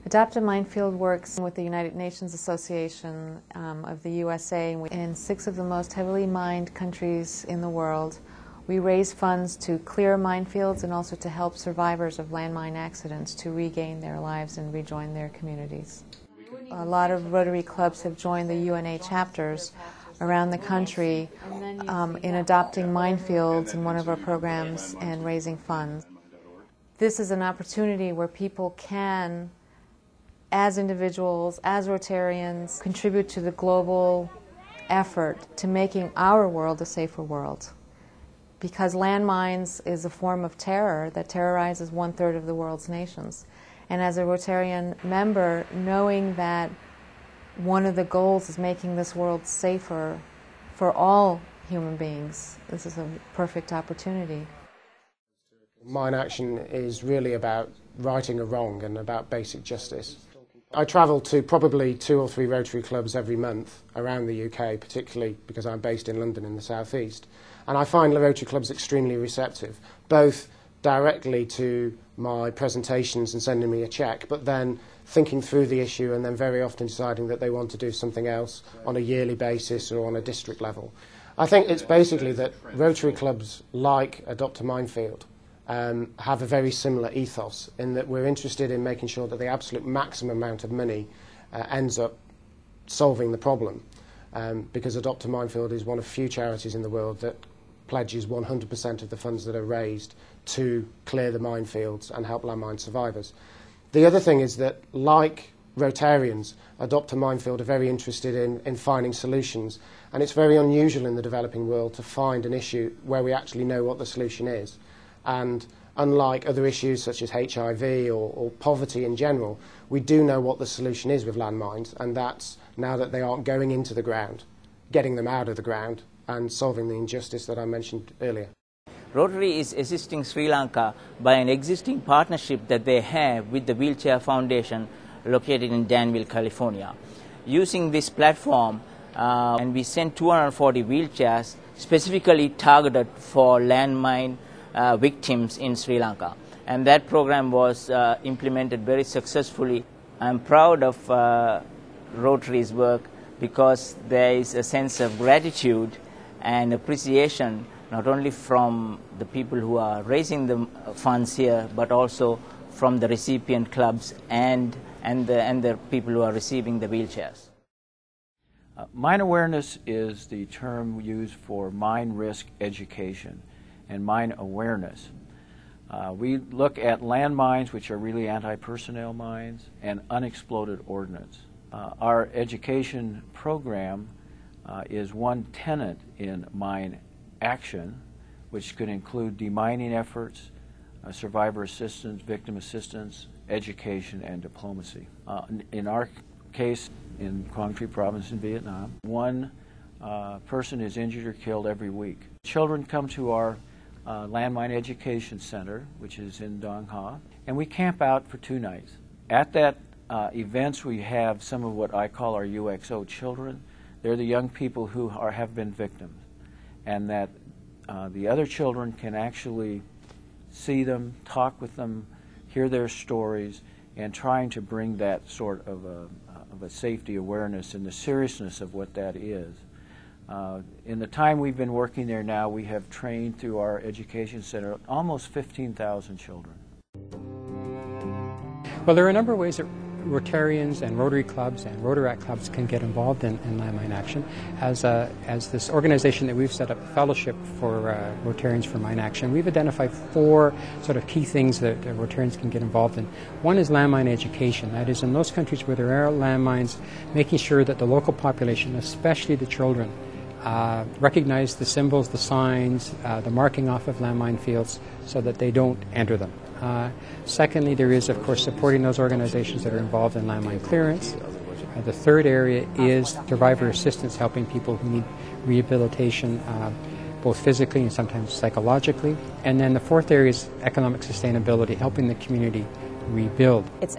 Adopted Minefield works with the United Nations Association of the USA in 6 of the most heavily mined countries in the world. We raise funds to clear minefields and also to help survivors of landmine accidents to regain their lives and rejoin their communities. A lot of Rotary clubs have joined the UNA chapters around the country in adopting minefields in one of our programs and raising funds. This is an opportunity where people can, as individuals, as Rotarians, contribute to the global effort to making our world a safer world. Because landmines is a form of terror that terrorizes 1/3 of the world's nations. And as a Rotarian member, knowing that one of the goals is making this world safer for all human beings, this is a perfect opportunity. Mine Action is really about righting a wrong and about basic justice. I travel to probably 2 or 3 Rotary clubs every month around the UK, particularly because I'm based in London in the South East. And I find the Rotary clubs extremely receptive, both directly to my presentations and sending me a cheque, but then thinking through the issue and then very often deciding that they want to do something else on a yearly basis or on a district level. I think it's basically that Rotary clubs like Adopt a Minefield have a very similar ethos in that we're interested in making sure that the absolute maximum amount of money ends up solving the problem, because Adopt a Minefield is one of few charities in the world that pledges 100% of the funds that are raised to clear the minefields and help landmine survivors. The other thing is that, like Rotarians, Adopt a Minefield are very interested in finding solutions, and it's very unusual in the developing world to find an issue where we actually know what the solution is. And unlike other issues such as HIV or poverty in general, we do know what the solution is with landmines, and that's, now that they aren't going into the ground, getting them out of the ground and solving the injustice that I mentioned earlier. Rotary is assisting Sri Lanka by an existing partnership that they have with the Wheelchair Foundation located in Danville, California. Using this platform, and we sent 240 wheelchairs specifically targeted for landmine victims in Sri Lanka. And that program was implemented very successfully. I'm proud of Rotary's work because there is a sense of gratitude and appreciation not only from the people who are raising the funds here, but also from the recipient clubs and the people who are receiving the wheelchairs. Mine awareness is the term used for mine risk education and mine awareness. We look at landmines, which are really anti-personnel mines, and unexploded ordnance. Our education program is one tenet in Mine Action, which could include demining efforts, survivor assistance, victim assistance, education, and diplomacy. In our case, in Quang Tri province in Vietnam, 1 person is injured or killed every week. Children come to our Landmine Education Center, which is in Dong Ha, and we camp out for 2 nights. At that events, we have some of what I call our UXO children. They're the young people who have been victims, and that the other children can actually see them, talk with them, hear their stories, and trying to bring that sort of a safety awareness and the seriousness of what that is. In the time we've been working there now, we have trained through our education center almost 15,000 children. Well, there are a number of ways that Rotarians and Rotary clubs and Rotaract clubs can get involved in landmine action. As this organization that we've set up, Fellowship for Rotarians for Mine Action, we've identified 4 sort of key things that Rotarians can get involved in. One is landmine education. That is, in those countries where there are landmines, making sure that the local population, especially the children, recognize the symbols, the signs, the marking off of landmine fields so that they don't enter them. Secondly, there is, of course, supporting those organizations that are involved in landmine clearance. The third area is survivor assistance, helping people who need rehabilitation, both physically and sometimes psychologically. And then the fourth area is economic sustainability, helping the community rebuild. It's